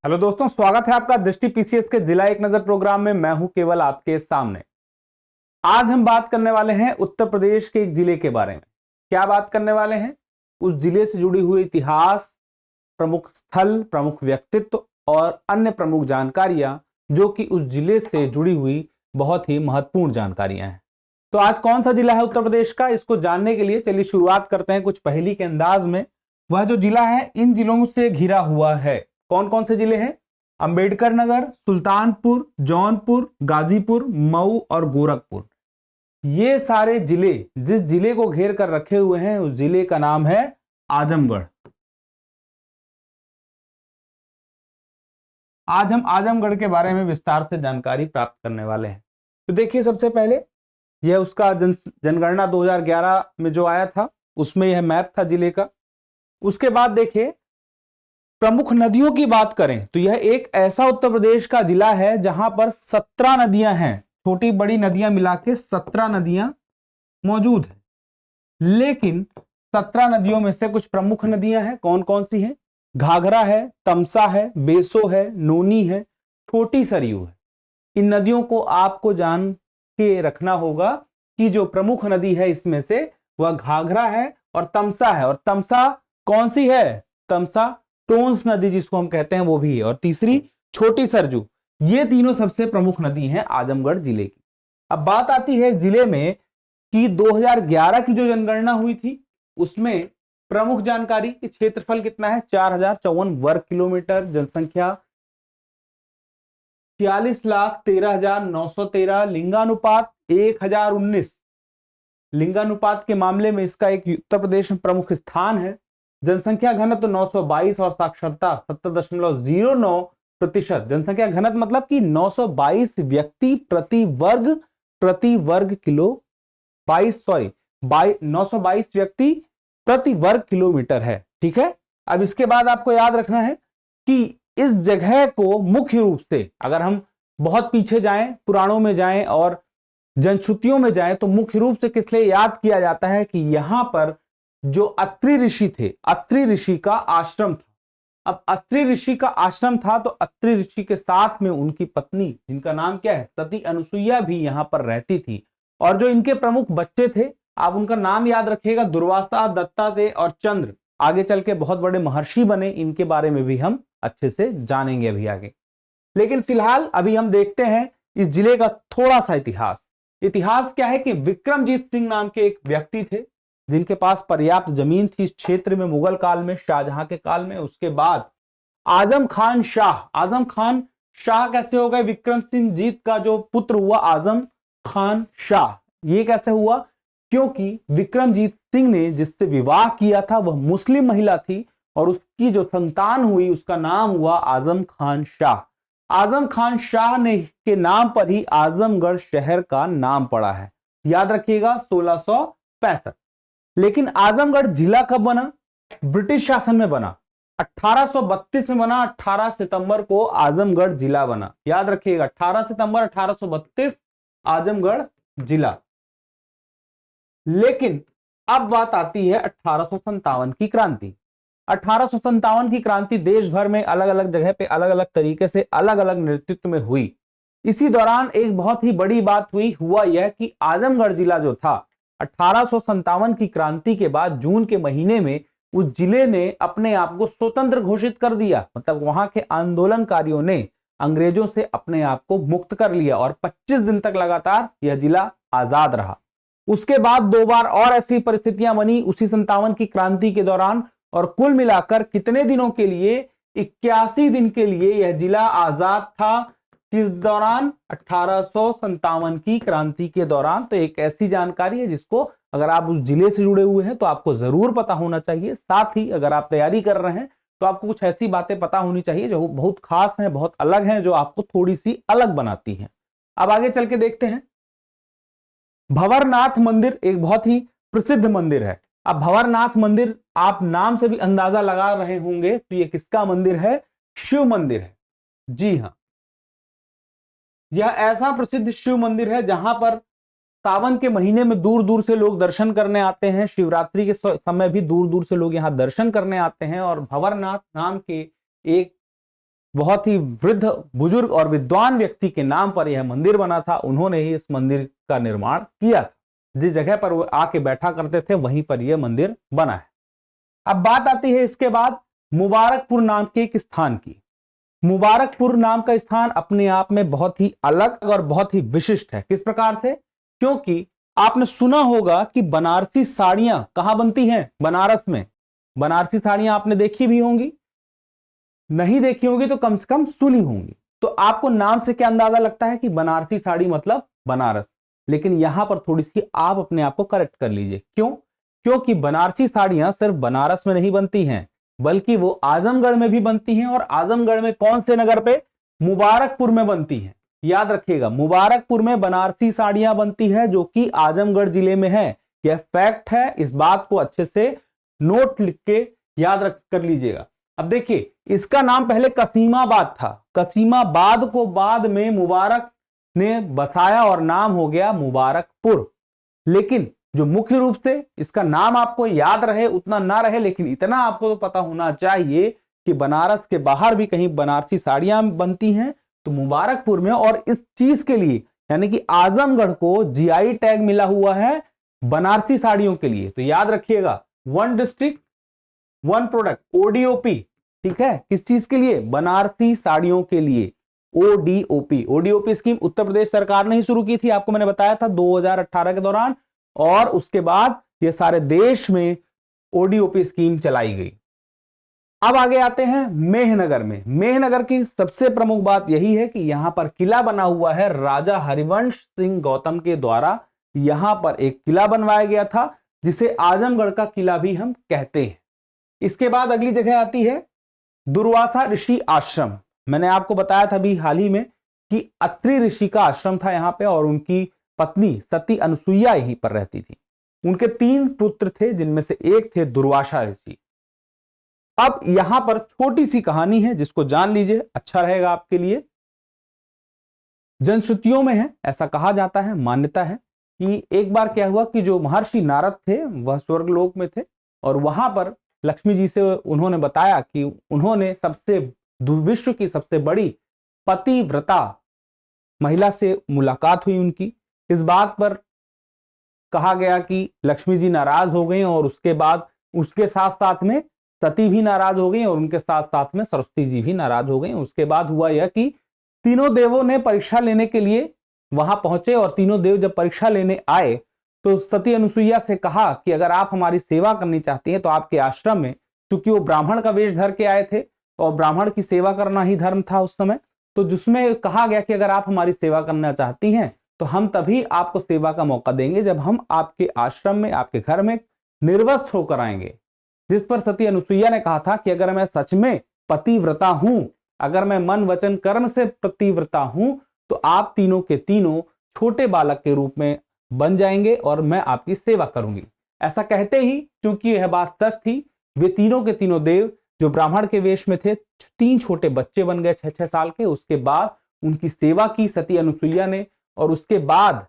Hello दोस्तों, स्वागत है आपका दृष्टि पीसीएस के जिला एक नजर प्रोग्राम में। मैं हूं केवल आपके सामने। आज हम बात करने वाले हैं उत्तर प्रदेश के एक जिले के बारे में। क्या बात करने वाले हैं? उस जिले से जुड़ी हुई इतिहास, प्रमुख स्थल, प्रमुख व्यक्तित्व और अन्य प्रमुख जानकारियां जो कि उस जिले से जुड़ी हुई बहुत ही महत्वपूर्ण जानकारियां हैं। तो आज कौन सा जिला है उत्तर प्रदेश का, इसको जानने के लिए चलिए शुरुआत करते हैं कुछ पहेली के अंदाज में। वह जो जिला है इन जिलों से घिरा हुआ है। कौन कौन से जिले हैं? अंबेडकर नगर, सुल्तानपुर, जौनपुर, गाजीपुर, मऊ और गोरखपुर। ये सारे जिले जिस जिले को घेर कर रखे हुए हैं उस जिले का नाम है आजमगढ़। आज हम आजमगढ़ के बारे में विस्तार से जानकारी प्राप्त करने वाले हैं। तो देखिए, सबसे पहले यह उसका जनगणना 2011 में जो आया था उसमें यह मैप था जिले का। उसके बाद देखिए, प्रमुख नदियों की बात करें तो यह एक ऐसा उत्तर प्रदेश का जिला है जहां पर 17 नदियां हैं। छोटी बड़ी नदियां मिला के 17 नदियां मौजूद है। लेकिन 17 नदियों में से कुछ प्रमुख नदियां हैं। कौन कौन सी हैं? घाघरा है, तमसा है, बेसो है, नोनी है, छोटी सरयू है। इन नदियों को आपको जान के रखना होगा कि जो प्रमुख नदी है इसमें से वह घाघरा है और तमसा है। और तमसा कौन सी है? तमसा टोंस नदी जिसको हम कहते हैं वो भी है। और तीसरी छोटी सरजू। ये तीनों सबसे प्रमुख नदी हैं आजमगढ़ जिले की। अब बात आती है जिले में कि 2011 की जो जनगणना हुई थी उसमें प्रमुख जानकारी कि क्षेत्रफल कितना है? 4054 वर्ग किलोमीटर, जनसंख्या 46,13,913, लिंगानुपात 1019। लिंगानुपात के मामले में इसका एक उत्तर प्रदेश में प्रमुख स्थान है। जनसंख्या घनत्व 922 और साक्षरता 70.09%। जनसंख्या घनत्व मतलब कि 922 व्यक्ति प्रति वर्ग किलो 922 व्यक्ति प्रति वर्ग किलोमीटर है। ठीक है। अब इसके बाद आपको याद रखना है कि इस जगह को मुख्य रूप से, अगर हम बहुत पीछे जाएं, पुराणों में जाएं और जनश्रुतियों में जाएं, तो मुख्य रूप से किस लिए याद किया जाता है कि यहां पर जो अत्रि ऋषि थे, अत्रि ऋषि का आश्रम था। अब अत्रि ऋषि का आश्रम था तो अत्रि ऋषि के साथ में उनकी पत्नी, जिनका नाम क्या है, सती अनुसुईया, भी यहां पर रहती थी। और जो इनके प्रमुख बच्चे थे, आप उनका नाम याद रखिएगा, दुर्वासा, दत्तात्रेय और चंद्र। आगे चल के बहुत बड़े महर्षि बने, इनके बारे में भी हम अच्छे से जानेंगे अभी आगे। लेकिन फिलहाल अभी हम देखते हैं इस जिले का थोड़ा सा इतिहास। इतिहास क्या है कि विक्रमजीत सिंह नाम के एक व्यक्ति थे जिनके पास पर्याप्त जमीन थी इस क्षेत्र में मुगल काल में, शाहजहां के काल में। उसके बाद आजम खान शाह कैसे हो गए? विक्रम सिंह जीत का जो पुत्र हुआ आजम खान शाह। ये कैसे हुआ? क्योंकि विक्रमजीत सिंह ने जिससे विवाह किया था वह मुस्लिम महिला थी और उसकी जो संतान हुई उसका नाम हुआ आजम खान शाह। आजम खान शाह ने के नाम पर ही आजमगढ़ शहर का नाम पड़ा है। याद रखिएगा, 1665। लेकिन आजमगढ़ जिला कब बना? ब्रिटिश शासन में बना। 1832 में बना। 18 सितंबर को आजमगढ़ जिला बना। याद रखिएगा, 18 सितंबर 1832 आजमगढ़ जिला। लेकिन अब बात आती है 1857 की क्रांति। 1857 की क्रांति देश भर में अलग अलग जगह पे अलग अलग तरीके से अलग अलग नेतृत्व में हुई। इसी दौरान एक बहुत ही बड़ी बात हुआ यह कि आजमगढ़ जिला जो था, 1857 की क्रांति के बाद जून के महीने में उस जिले ने अपने आप को स्वतंत्र घोषित कर दिया। मतलब वहां के आंदोलनकारियों ने अंग्रेजों से अपने आप को मुक्त कर लिया और 25 दिन तक लगातार यह जिला आजाद रहा। उसके बाद 2 बार और ऐसी परिस्थितियां बनी उसी 57 की क्रांति के दौरान, और कुल मिलाकर कितने दिनों के लिए? 81 दिन के लिए यह जिला आजाद था। किस दौरान? 1857 की क्रांति के दौरान। तो एक ऐसी जानकारी है जिसको अगर आप उस जिले से जुड़े हुए हैं तो आपको जरूर पता होना चाहिए। साथ ही अगर आप तैयारी कर रहे हैं तो आपको कुछ ऐसी बातें पता होनी चाहिए जो बहुत खास हैं, बहुत अलग हैं, जो आपको थोड़ी सी अलग बनाती हैं। अब आगे चल के देखते हैं। भंवरनाथ मंदिर एक बहुत ही प्रसिद्ध मंदिर है। अब भंवरनाथ मंदिर आप नाम से भी अंदाजा लगा रहे होंगे तो ये किसका मंदिर है? शिव मंदिर है। जी हां, यह ऐसा प्रसिद्ध शिव मंदिर है जहां पर सावन के महीने में दूर दूर से लोग दर्शन करने आते हैं। शिवरात्रि के समय भी दूर दूर से लोग यहां दर्शन करने आते हैं। और भंवरनाथ नाम के एक बहुत ही वृद्ध बुजुर्ग और विद्वान व्यक्ति के नाम पर यह मंदिर बना था। उन्होंने ही इस मंदिर का निर्माण किया था। जिस जगह पर वो आके बैठा करते थे वहीं पर यह मंदिर बना है। अब बात आती है इसके बाद मुबारकपुर नाम के एक स्थान की। मुबारकपुर नाम का स्थान अपने आप में बहुत ही अलग और बहुत ही विशिष्ट है। किस प्रकार से? क्योंकि आपने सुना होगा कि बनारसी साड़ियां कहां बनती हैं? बनारस में। बनारसी साड़ियां आपने देखी भी होंगी, नहीं देखी होंगी तो कम से कम सुनी होंगी। तो आपको नाम से क्या अंदाजा लगता है कि बनारसी साड़ी मतलब बनारस। लेकिन यहां पर थोड़ी सी आप अपने आप को करेक्ट कर लीजिए। क्यों? क्योंकि बनारसी साड़ियां सिर्फ बनारस में नहीं बनती हैं, बल्कि वो आजमगढ़ में भी बनती हैं। और आजमगढ़ में कौन से नगर पे? मुबारकपुर में बनती हैं। याद रखिएगा, मुबारकपुर में बनारसी साड़ियां बनती है, जो कि आजमगढ़ जिले में है। यह फैक्ट है, इस बात को अच्छे से नोट लिख के याद रख कर लीजिएगा। अब देखिए, इसका नाम पहले कसीमाबाद था। कसीमाबाद को बाद में मुबारक ने बसाया और नाम हो गया मुबारकपुर। लेकिन जो मुख्य रूप से इसका नाम आपको याद रहे उतना ना रहे, लेकिन इतना आपको तो पता होना चाहिए कि बनारस के बाहर भी कहीं बनारसी साड़ियां बनती हैं तो मुबारकपुर में। और इस चीज के लिए यानी कि आजमगढ़ को जीआई टैग मिला हुआ है बनारसी साड़ियों के लिए। तो याद रखिएगा, one district one product, ODOP. ठीक है, किस चीज के लिए? बनारसी साड़ियों के लिए, ODOP. ODOP scheme Uttar Pradesh सरकार ने ही शुरू की थी, आपको मैंने बताया था 2018 के दौरान। और उसके बाद ये सारे देश में ओडीओपी स्कीम चलाई गई। अब आगे आते हैं मेहनगर में। मेहनगर की सबसे प्रमुख बात यही है कि यहां पर किला बना हुआ है राजा हरिवंश सिंह गौतम के द्वारा। यहां पर एक किला बनवाया गया था जिसे आजमगढ़ का किला भी हम कहते हैं। इसके बाद अगली जगह आती है दुर्वासा ऋषि आश्रम। मैंने आपको बताया था अभी हाल ही में कि अत्रि ऋषि का आश्रम था यहाँ पे, और उनकी पत्नी सती अनुसुईया यहीं पर रहती थी। उनके 3 पुत्र थे, जिनमें से एक थे दुर्वासा ऋषि। अब यहां पर छोटी सी कहानी है जिसको जान लीजिए, अच्छा रहेगा आपके लिए। जनश्रुतियों में है, ऐसा कहा जाता है, मान्यता है कि एक बार क्या हुआ कि जो महर्षि नारद थे वह स्वर्गलोक में थे, और वहां पर लक्ष्मी जी से उन्होंने बताया कि उन्होंने विश्व की सबसे बड़ी पतिव्रता महिला से मुलाकात हुई उनकी। इस बात पर कहा गया कि लक्ष्मी जी नाराज हो गई, और उसके बाद उसके साथ साथ में सती भी नाराज हो गई, और उनके साथ साथ में सरस्वती जी भी नाराज हो गई। उसके बाद हुआ यह कि तीनों देवों ने परीक्षा लेने के लिए वहां पहुंचे, और तीनों देव जब परीक्षा लेने आए तो सती अनुसुईया से कहा कि अगर आप हमारी सेवा करनी चाहती हैं तो आपके आश्रम में, क्योंकि वो ब्राह्मण का वेश धर के आए थे और ब्राह्मण की सेवा करना ही धर्म था उस समय, तो जिसमें कहा गया कि अगर आप हमारी सेवा करना चाहती हैं तो हम तभी आपको सेवा का मौका देंगे जब हम आपके आश्रम में, आपके घर में निर्वस्त्र होकर आएंगे। जिस पर सती अनुसुईया ने कहा था कि अगर मैं सच में पतिव्रता हूं, अगर मैं मन वचन कर्म से पतिव्रता हूं, तो आप तीनों के तीनों छोटे बालक के रूप में बन जाएंगे और मैं आपकी सेवा करूंगी। ऐसा कहते ही, क्योंकि यह बात सच थी, वे तीनों के तीनों देव जो ब्राह्मण के वेश में थे 3 छोटे बच्चे बन गए 6-6 साल के। उसके बाद उनकी सेवा की सती अनुसुईया ने, और उसके बाद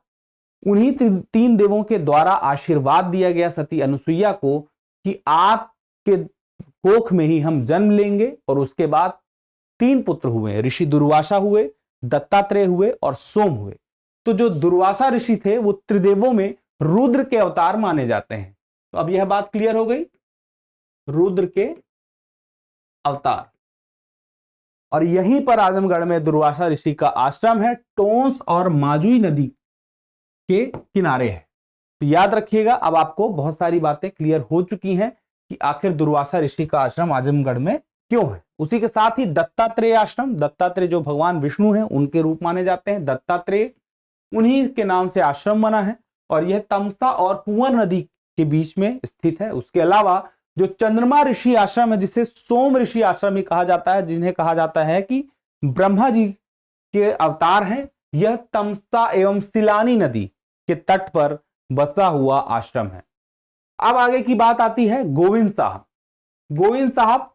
उन्हीं 3 देवों के द्वारा आशीर्वाद दिया गया सती अनुसुईया को कि आपके कोख में ही हम जन्म लेंगे। और उसके बाद 3 पुत्र हुए, ऋषि दुर्वासा हुए, दत्तात्रेय हुए और सोम हुए। तो जो दुर्वासा ऋषि थे वो त्रिदेवों में रुद्र के अवतार माने जाते हैं। तो अब यह बात क्लियर हो गई, रुद्र के अवतार। और यहीं पर आजमगढ़ में दुर्वासा ऋषि का आश्रम है, टोंस और माजुई नदी के किनारे है। तो याद रखिएगा, अब आपको बहुत सारी बातें क्लियर हो चुकी हैं कि आखिर दुर्वासा ऋषि का आश्रम आजमगढ़ में क्यों है। उसी के साथ ही दत्तात्रेय आश्रम, दत्तात्रेय जो भगवान विष्णु हैं उनके रूप माने जाते हैं, दत्तात्रेय उन्हीं के नाम से आश्रम बना है, और यह तमसा और कुंवर नदी के बीच में स्थित है। उसके अलावा जो चंद्रमा ऋषि आश्रम है, जिसे सोम ऋषि आश्रम ही कहा जाता है, जिन्हें कहा जाता है कि ब्रह्मा जी के अवतार हैं, यह तमसा एवं सिलानी नदी के तट पर बसा हुआ आश्रम है। अब आगे की बात आती है गोविंद साहब। गोविंद साहब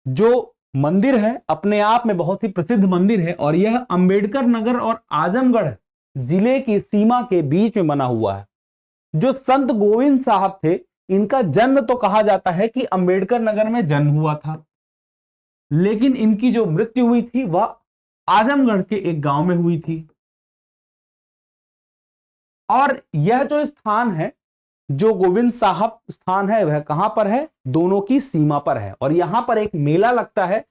जो मंदिर है अपने आप में बहुत ही प्रसिद्ध मंदिर है, और यह अंबेडकर नगर और आजमगढ़ जिले की सीमा के बीच में बना हुआ है। जो संत गोविंद साहब थे, इनका जन्म तो कहा जाता है कि अंबेडकर नगर में जन्म हुआ था, लेकिन इनकी जो मृत्यु हुई थी वह आजमगढ़ के एक गांव में हुई थी। और यह जो स्थान है, जो गोविंद साहब स्थान है, वह कहां पर है? दोनों की सीमा पर है। और यहां पर एक मेला लगता है,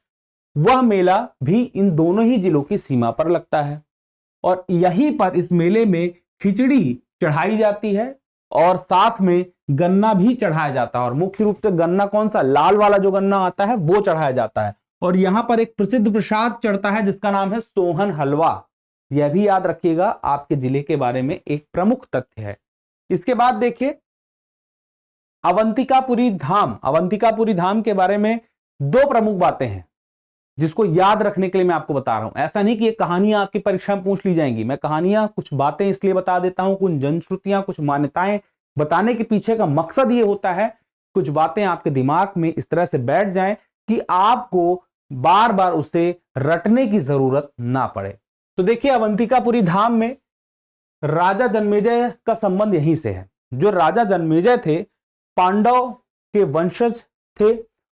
वह मेला भी इन दोनों ही जिलों की सीमा पर लगता है। और यहीं पर इस मेले में खिचड़ी चढ़ाई जाती है और साथ में गन्ना भी चढ़ाया जाता है। और मुख्य रूप से गन्ना कौन सा? लाल वाला जो गन्ना आता है वो चढ़ाया जाता है। और यहां पर एक प्रसिद्ध प्रसाद चढ़ता है जिसका नाम है सोहन हलवा। यह भी याद रखिएगा, आपके जिले के बारे में एक प्रमुख तथ्य है। इसके बाद देखिए अवंतिकापुरी धाम। अवंतिकापुरी धाम के बारे में दो प्रमुख बातें हैं जिसको याद रखने के लिए मैं आपको बता रहा हूं। ऐसा नहीं कि ये कहानियां आपकी परीक्षा में पूछ ली जाएंगी। मैं कहानियां, कुछ बातें इसलिए बता देता हूं, कुछ जनश्रुतियां, कुछ मान्यताएं बताने के पीछे का मकसद ये होता है कुछ बातें आपके दिमाग में इस तरह से बैठ जाएं कि आपको बार बार उसे रटने की जरूरत ना पड़े। तो देखिए अवंतिकापुरी धाम में राजा जन्मेजय का संबंध यहीं से है। जो राजा जन्मेजय थे पांडव के वंशज थे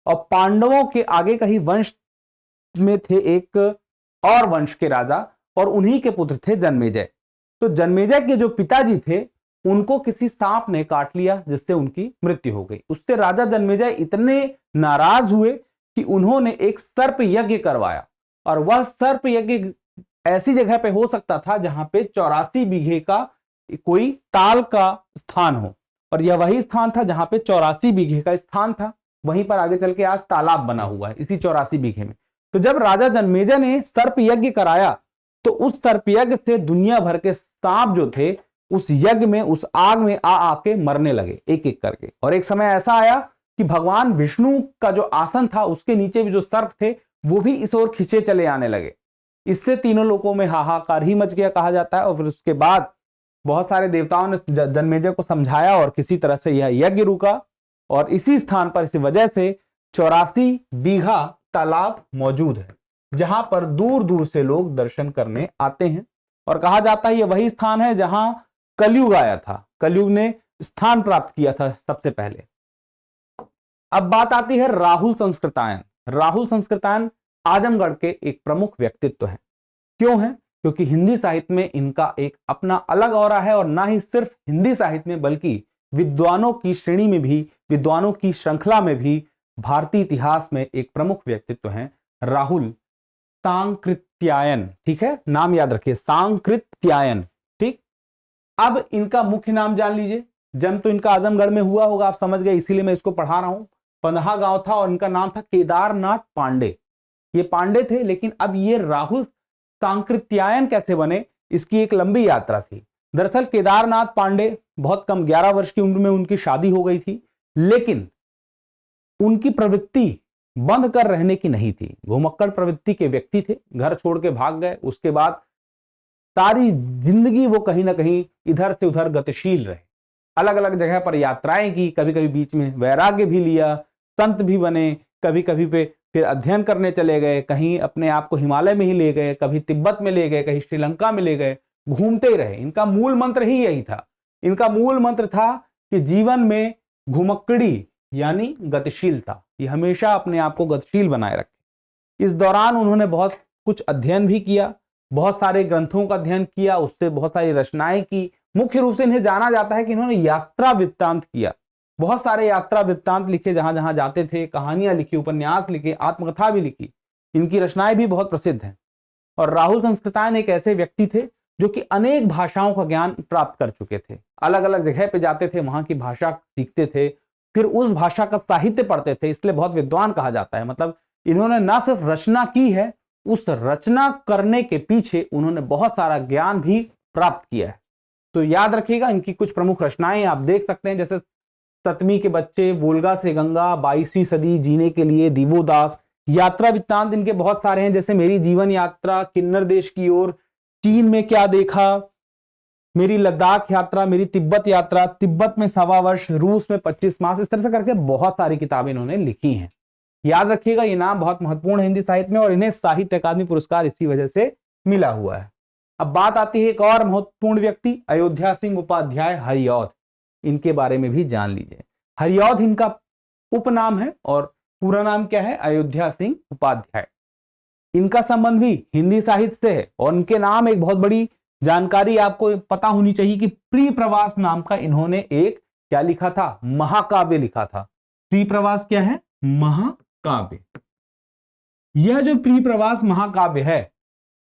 और पांडवों के आगे का ही वंश में थे एक और वंश के राजा, और उन्हीं के पुत्र थे जन्मेजय। तो जन्मेजय के जो पिताजी थे उनको किसी सांप ने काट लिया जिससे उनकी मृत्यु हो गई। उससे राजा जन्मेजय इतने नाराज हुए कि उन्होंने एक सर्प यज्ञ करवाया। और वह सर्प यज्ञ ऐसी जगह पे हो सकता था जहां पे 84 बीघे का कोई ताल का स्थान हो, और यह वही स्थान था जहां पे 84 बीघे का स्थान था। वहीं पर आगे चल के आज तालाब बना हुआ है इसी 84 बीघे में। तो जब राजा जन्मेजय ने सर्प यज्ञ कराया तो उस सर्प यज्ञ से दुनिया भर के सांप जो थे उस यज्ञ में, उस आग में आके मरने लगे एक एक करके। और एक समय ऐसा आया कि भगवान विष्णु का जो आसन था उसके नीचे भी जो सर्प थे वो भी इस ओर खींचे चले आने लगे। इससे तीनों लोगों में हाहाकार ही मच गया कहा जाता है। और फिर उसके बाद बहुत सारे देवताओं ने जन्मेजय को समझाया और किसी तरह से यह यज्ञ रुका। और इसी स्थान पर, इसी वजह से 84 बीघा तालाब मौजूद है जहां पर दूर दूर से लोग दर्शन करने आते हैं। और कहा जाता है यह वही स्थान है जहां कलयुग आया था, कलयुग ने स्थान प्राप्त किया था सबसे पहले। अब बात आती है राहुल संस्कृतायन। राहुल संस्कृतायन आजमगढ़ के एक प्रमुख व्यक्तित्व है। क्यों है? क्योंकि हिंदी साहित्य में इनका एक अपना अलग ऑरा है। और ना ही सिर्फ हिंदी साहित्य में बल्कि विद्वानों की श्रेणी में भी, विद्वानों की श्रृंखला में भी भारतीय इतिहास में एक प्रमुख व्यक्तित्व हैं राहुल सांकृत्यायन। ठीक है, नाम याद रखिए, सांकृत्यायन। ठीक, अब इनका मुख्य नाम जान लीजिए। जन्म तो इनका आजमगढ़ में हुआ होगा, आप समझ गए, इसीलिए मैं इसको पढ़ा रहा हूं। पंदहा गांव था और इनका नाम था केदारनाथ पांडे। ये पांडे थे, लेकिन अब ये राहुल सांकृत्यायन कैसे बने, इसकी एक लंबी यात्रा थी। दरअसल केदारनाथ पांडे बहुत कम 11 वर्ष की उम्र में उनकी शादी हो गई थी, लेकिन उनकी प्रवृत्ति बंद कर रहने की नहीं थी। घुमक्कड़ प्रवृत्ति के व्यक्ति थे, घर छोड़ के भाग गए। उसके बाद सारी जिंदगी वो कहीं ना कहीं इधर से उधर गतिशील रहे, अलग अलग जगह पर यात्राएं की, कभी कभी बीच में वैराग्य भी लिया, संत भी बने, कभी कभी पे फिर अध्ययन करने चले गए, कहीं अपने आप को हिमालय में ही ले गए, कभी तिब्बत में ले गए, कहीं श्रीलंका में ले गए, घूमते ही रहे। इनका मूल मंत्र ही यही था। इनका मूल मंत्र था कि जीवन में घुमक्कड़ी यानी गतिशीलता, ये हमेशा अपने आप को गतिशील बनाए रखे। इस दौरान उन्होंने बहुत कुछ अध्ययन भी किया, बहुत सारे ग्रंथों का अध्ययन किया, उससे बहुत सारी रचनाएं की। मुख्य रूप से इन्हें जाना जाता है कि इन्होंने यात्रा वृत्तांत किया, बहुत सारे यात्रा वृत्तांत लिखे, जहां जहां जाते थे, कहानियां लिखी, उपन्यास लिखे, आत्मकथा भी लिखी। इनकी रचनाएं भी बहुत प्रसिद्ध हैं। और राहुल संस्कृतायन एक ऐसे व्यक्ति थे जो कि अनेक भाषाओं का ज्ञान प्राप्त कर चुके थे। अलग अलग जगह पे जाते थे, वहां की भाषा सीखते थे, फिर उस भाषा का साहित्य पढ़ते थे, इसलिए बहुत विद्वान कहा जाता है। मतलब इन्होंने ना सिर्फ रचना की है, उस रचना करने के पीछे उन्होंने बहुत सारा ज्ञान भी प्राप्त किया है। तो याद रखिएगा, इनकी कुछ प्रमुख रचनाएं आप देख सकते हैं, जैसे सतमी के बच्चे, वोल्गा से गंगा, 22वीं सदी जीने के लिए, दीवोदास। यात्रा वृत्तांत इनके बहुत सारे हैं, जैसे मेरी जीवन यात्रा, किन्नर देश की ओर, चीन में क्या देखा, मेरी लद्दाख यात्रा, मेरी तिब्बत यात्रा, तिब्बत में 1.25 वर्ष, रूस में 25 मास। इस तरह से करके बहुत सारी किताबें इन्होंने लिखी हैं। याद रखिएगा, ये नाम बहुत महत्वपूर्ण है हिंदी साहित्य में और इन्हें साहित्य अकादमी पुरस्कार इसी वजह से मिला हुआ है। अब बात आती है एक और महत्वपूर्ण व्यक्ति, अयोध्या सिंह उपाध्याय हरिऔध। इनके बारे में भी जान लीजिए। हरिऔध इनका उपनाम है और पूरा नाम क्या है? अयोध्या सिंह उपाध्याय। इनका संबंध भी हिंदी साहित्य से है और इनके नाम एक बहुत बड़ी जानकारी आपको पता होनी चाहिए कि प्रिय प्रवास नाम का इन्होंने एक क्या लिखा था? महाकाव्य लिखा था। प्रिय प्रवास क्या है? महाकाव्य। यह जो प्रिय प्रवास महाकाव्य है,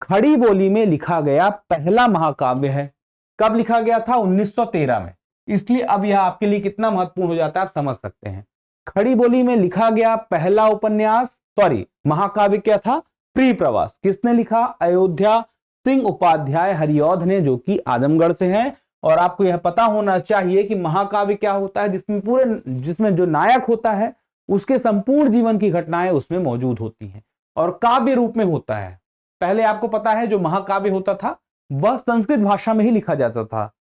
खड़ी बोली में लिखा गया पहला महाकाव्य है। कब लिखा गया था? 1913 में। इसलिए अब यह आपके लिए कितना महत्वपूर्ण हो जाता है आप समझ सकते हैं। खड़ी बोली में लिखा गया पहला उपन्यास, महाकाव्य क्या था? प्रिय प्रवास। किसने लिखा? अयोध्या सिंह उपाध्याय हरिऔध ने, जो कि आजमगढ़ से हैं। और आपको यह पता होना चाहिए कि महाकाव्य क्या होता है? जिसमें जो नायक होता है उसके संपूर्ण जीवन की घटनाएं उसमें मौजूद होती हैं और काव्य रूप में होता है। पहले आपको पता है जो महाकाव्य होता था वह संस्कृत भाषा में ही लिखा जाता था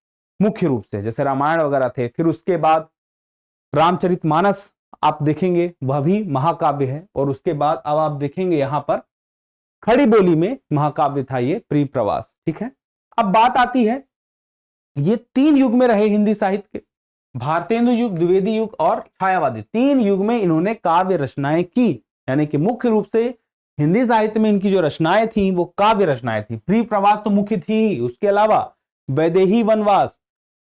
मुख्य रूप से, जैसे रामायण वगैरह थे। फिर उसके बाद रामचरितमानस आप देखेंगे वह भी महाकाव्य है। और उसके बाद अब आप देखेंगे यहां पर खड़ी बोली में महाकाव्य था ये प्रिय प्रवास। ठीक है, अब बात आती है, ये 3 युग में रहे हिंदी साहित्य के, भारतेंदु युग, द्विवेदी युग और छायावादी। 3 युग में इन्होंने काव्य रचनाएं की, यानी कि मुख्य रूप से हिंदी साहित्य में इनकी जो रचनाएं थी वो काव्य रचनाएं थी। प्रिय प्रवास तो मुख्य थी, उसके अलावा वैदेही वनवास,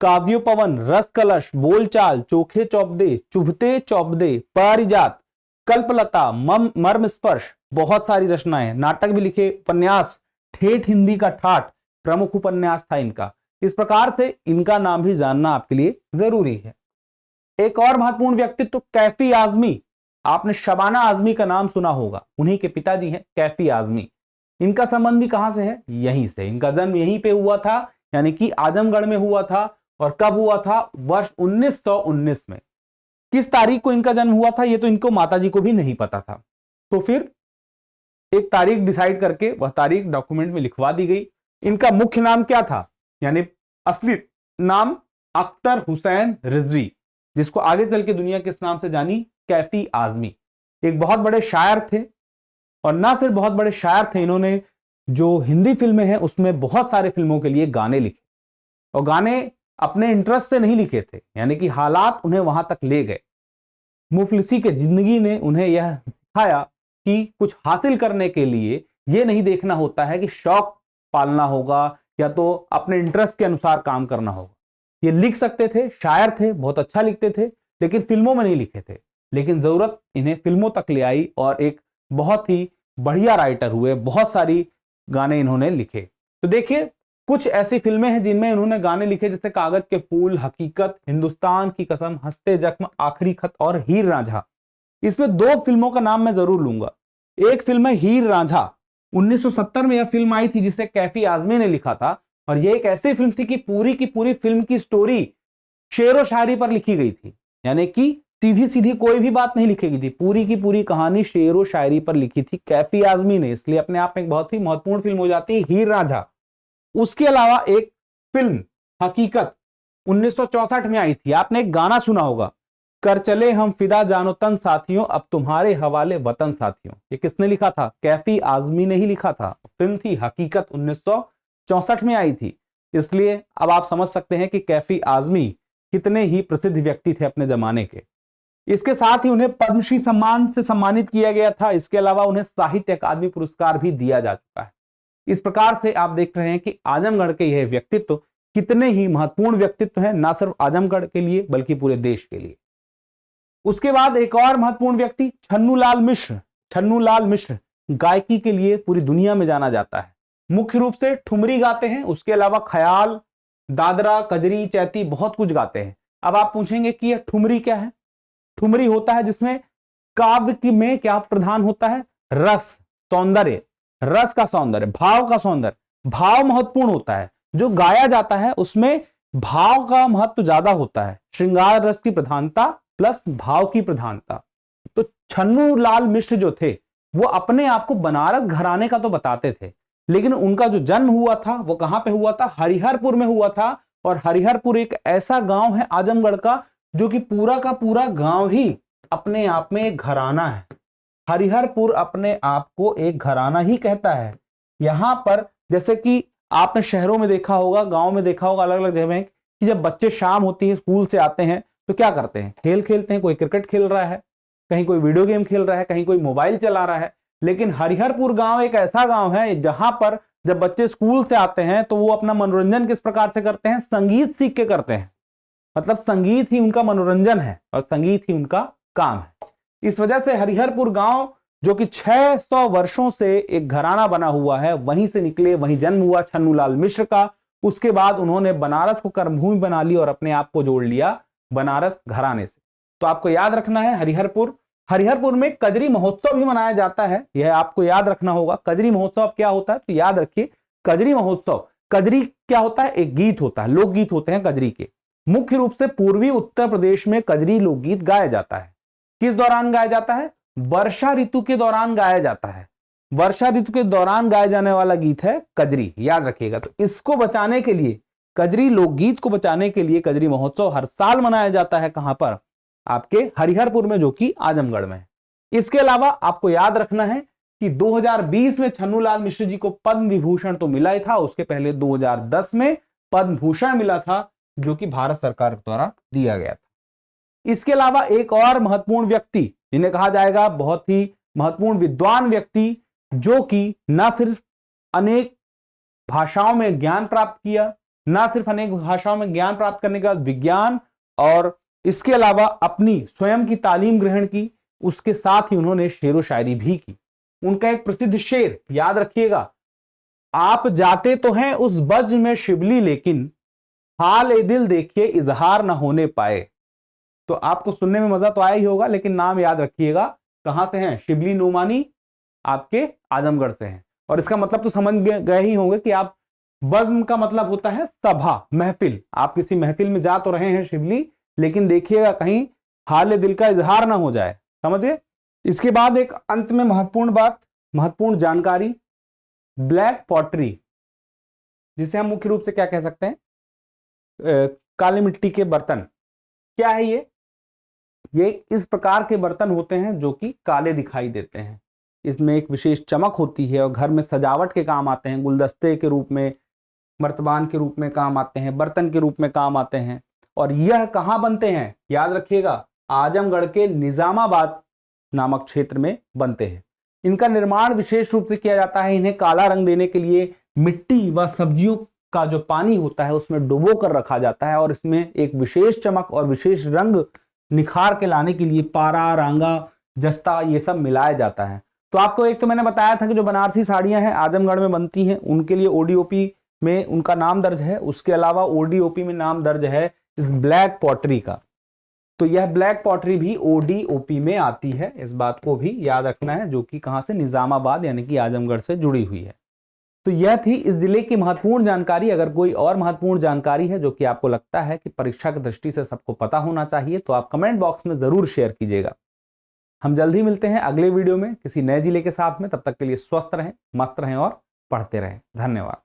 काव्योपवन, रस कलश, बोलचाल, चोखे चौपदे, चुभते चौपदे, पारिजात, कल्पलता, मर्म स्पर्श, बहुत सारी रचनाएं, नाटक भी लिखे, उपन्यास, ठेठ हिंदी का ठाठ प्रमुख उपन्यास था इनका। इस प्रकार से इनका नाम भी जानना आपके लिए जरूरी है। एक और महत्वपूर्ण व्यक्तित्व कैफी आजमी। आपने शबाना आजमी का नाम सुना होगा, उन्हीं के पिताजी हैं कैफी आजमी। इनका संबंध भी कहां से है? यहीं से। इनका जन्म यहीं पे हुआ था, यानी कि आजमगढ़ में हुआ था। और कब हुआ था? वर्ष 1919 में। किस तारीख को इनका जन्म हुआ था ये तो इनको माताजी को भी नहीं पता था। तो फिर एक तारीख डिसाइड करके वह तारीख डॉक्यूमेंट में लिखवा दी गई। इनका मुख्य नाम क्या था, यानी असली नाम? अख्तर हुसैन रिजवी, जिसको आगे चल के दुनिया किस नाम से जानी? कैफी आजमी। एक बहुत बड़े शायर थे, और ना सिर्फ बहुत बड़े शायर थे, इन्होंने जो हिंदी फिल्में हैं उसमें बहुत सारे फिल्मों के लिए गाने लिखे। और गाने अपने इंटरेस्ट से नहीं लिखे थे, यानी कि हालात उन्हें वहां तक ले गए। मुफलिसी के जिंदगी ने उन्हें यह सिखाया कि कुछ हासिल करने के लिए यह नहीं देखना होता है कि शौक पालना होगा या तो अपने इंटरेस्ट के अनुसार काम करना होगा। ये लिख सकते थे, शायर थे, बहुत अच्छा लिखते थे, लेकिन फिल्मों में नहीं लिखे थे। लेकिन जरूरत इन्हें फिल्मों तक ले आई और एक बहुत ही बढ़िया राइटर हुए, बहुत सारी गाने इन्होंने लिखे। तो देखिए, कुछ ऐसी फिल्में हैं जिनमें इन्होंने गाने लिखे, जैसे कागज के फूल, हकीकत, हिंदुस्तान की कसम, हंसते जख्म, आखिरी खत और हीर रांझा। इसमें 2 फिल्मों का नाम मैं जरूर लूंगा। एक फिल्म है हीर रांझा, 1970 में यह फिल्म आई थी जिसे कैफी आजमी ने लिखा था। और यह एक ऐसी फिल्म थी कि पूरी की पूरी फिल्म की स्टोरी शेरो शायरी पर लिखी गई थी, यानी कि सीधी सीधी कोई भी बात नहीं लिखी गई थी, पूरी की पूरी कहानी शेरो शायरी पर लिखी थी कैफी आजमी ने। इसलिए अपने आप में एक बहुत ही महत्वपूर्ण फिल्म हो जाती है हीर रांझा। उसके अलावा एक फिल्म हकीकत 1964 में आई थी, आपने एक गाना सुना होगा, कर चले हम फिदा जानो तन साथियों, अब तुम्हारे हवाले वतन साथियों। ये किसने लिखा था? कैफी आजमी ने ही लिखा था। फिल्म थी हकीकत, 1964 में आई थी। इसलिए अब आप समझ सकते हैं कि कैफी आजमी कितने ही प्रसिद्ध व्यक्ति थे अपने जमाने के। इसके साथ ही उन्हें पद्मश्री सम्मान से सम्मानित किया गया था। इसके अलावा उन्हें साहित्य अकादमी पुरस्कार भी दिया जा चुका है। इस प्रकार से आप देख रहे हैं कि आजमगढ़ के यह व्यक्तित्व कितने ही महत्वपूर्ण व्यक्तित्व हैं, ना सिर्फ आजमगढ़ के लिए बल्कि पूरे देश के लिए। उसके बाद एक और महत्वपूर्ण व्यक्ति छन्नूलाल मिश्र। छन्नूलाल मिश्र गायकी के लिए पूरी दुनिया में जाना जाता है। मुख्य रूप से ठुमरी गाते हैं, उसके अलावा ख्याल, दादरा, कजरी, चैती, बहुत कुछ गाते हैं। अब आप पूछेंगे कि यह ठुमरी क्या है? ठुमरी होता है जिसमें काव्य की में क्या प्रधान होता है? रस, सौंदर्य, रस का सौंदर्य, भाव का सौंदर्य। भाव महत्वपूर्ण होता है, जो गाया जाता है उसमें भाव का महत्व ज्यादा होता है। श्रृंगार रस की प्रधानता प्लस भाव की प्रधानता। तो छन्नूलाल मिश्र जो थे वो अपने आप को बनारस घराने का तो बताते थे, लेकिन उनका जो जन्म हुआ था वो कहां पे हुआ था? हरिहरपुर में हुआ था। और हरिहरपुर एक ऐसा गांव है आजमगढ़ का जो कि पूरा का पूरा गांव ही अपने आप में एक घराना है। हरिहरपुर अपने आप को एक घराना ही कहता है। यहां पर जैसे कि आपने शहरों में देखा होगा, गांव में देखा होगा, अलग अलग जगह में, कि जब बच्चे शाम होती है स्कूल से आते हैं तो क्या करते हैं? खेल खेलते हैं। कोई क्रिकेट खेल रहा है, कहीं कोई वीडियो गेम खेल रहा है, कहीं कोई मोबाइल चला रहा है। लेकिन हरिहरपुर गांव एक ऐसा गांव है जहां पर जब बच्चे स्कूल से आते हैं तो वो अपना मनोरंजन किस प्रकार से करते हैं, संगीत सीख के करते हैं। मतलब संगीत ही उनका मनोरंजन है और संगीत ही उनका काम है। इस वजह से हरिहरपुर गांव जो कि 600 वर्षों से एक घराना बना हुआ है, वहीं से निकले, वहीं जन्म हुआ छन्नूलाल मिश्र का। उसके बाद उन्होंने बनारस को कर्मभूमि बना ली और अपने आप को जोड़ लिया बनारस घराने से। तो आपको याद रखना है हरिहरपुर में कजरी महोत्सव भी मनाया जाता है, यह आपको याद रखना होगा। कजरी महोत्सव क्या होता है तो याद रखिए, कजरी महोत्सव, कजरी क्या होता है, एक गीत होता है, लोकगीत होते हैं कजरी के। मुख्य रूप से पूर्वी उत्तर प्रदेश में कजरी लोकगीत गाया जाता है। किस दौरान गाया जाता है, वर्षा ऋतु के दौरान गाया जाता है। वर्षा ऋतु के दौरान गाया जाने वाला गीत है कजरी, याद रखिएगा। तो इसको बचाने के लिए, कजरी लोकगीत को बचाने के लिए कजरी महोत्सव हर साल मनाया जाता है। कहां पर, आपके हरिहरपुर में, जो कि आजमगढ़ में है। इसके अलावा आपको याद रखना है कि 2020 में छन्नूलाल मिश्र जी को पद्म विभूषण तो मिला ही था, उसके पहले 2010 में पद्म भूषण मिला था, जो कि भारत सरकार द्वारा दिया गया था। इसके अलावा एक और महत्वपूर्ण व्यक्ति जिन्हें कहा जाएगा बहुत ही महत्वपूर्ण विद्वान व्यक्ति, जो कि न सिर्फ अनेक भाषाओं में ज्ञान प्राप्त किया, न सिर्फ अनेक भाषाओं में ज्ञान प्राप्त करने के बाद विज्ञान और इसके अलावा अपनी स्वयं की तालीम ग्रहण की, उसके साथ ही उन्होंने शेरो शायरी भी की। उनका एक प्रसिद्ध शेर याद रखिएगा, आप जाते तो हैं उस बज में शिवली, लेकिन हाल ए दिल देखिए इजहार न होने पाए। तो आपको सुनने में मजा तो आया ही होगा, लेकिन नाम याद रखिएगा, कहां से हैं, शिबली नोमानी आपके आजमगढ़ से हैं। और इसका मतलब तो समझ गए ही होंगे कि आप, बज्म का मतलब होता है सभा, महफिल। आप किसी महफिल में जा तो रहे हैं शिबली, लेकिन देखिएगा कहीं हाल दिल का इजहार ना हो जाए, समझिए। इसके बाद एक अंत में महत्वपूर्ण बात, महत्वपूर्ण जानकारी, ब्लैक पॉटरी, जिसे हम मुख्य रूप से क्या कह सकते हैं, काली मिट्टी के बर्तन। क्या है ये इस प्रकार के बर्तन होते हैं जो कि काले दिखाई देते हैं। इसमें एक विशेष चमक होती है और घर में सजावट के काम आते हैं, गुलदस्ते के रूप में, मर्तबान के रूप में काम आते हैं, बर्तन के रूप में काम आते हैं। और यह कहां बनते हैं, याद रखिएगा, आजमगढ़ के निजामाबाद नामक क्षेत्र में बनते हैं। इनका निर्माण विशेष रूप से किया जाता है। इन्हें काला रंग देने के लिए मिट्टी व सब्जियों का जो पानी होता है उसमें डुबो कर रखा जाता है और इसमें एक विशेष चमक और विशेष रंग निखार के लाने के लिए पारा, रांगा, जस्ता, ये सब मिलाया जाता है। तो आपको एक तो मैंने बताया था कि जो बनारसी साड़ियां हैं आजमगढ़ में बनती हैं, उनके लिए ओडीओपी में उनका नाम दर्ज है। उसके अलावा ओडीओपी में नाम दर्ज है इस ब्लैक पॉटरी का। तो यह ब्लैक पॉटरी भी ओडीओपी में आती है, इस बात को भी याद रखना है, जो कि कहां से, निजामाबाद यानी कि आजमगढ़ से जुड़ी हुई है। तो यह थी इस जिले की महत्वपूर्ण जानकारी। अगर कोई और महत्वपूर्ण जानकारी है जो कि आपको लगता है कि परीक्षा की दृष्टि से सबको पता होना चाहिए, तो आप कमेंट बॉक्स में जरूर शेयर कीजिएगा। हम जल्द ही मिलते हैं अगले वीडियो में किसी नए जिले के साथ में। तब तक के लिए स्वस्थ रहें, मस्त रहें और पढ़ते रहें। धन्यवाद।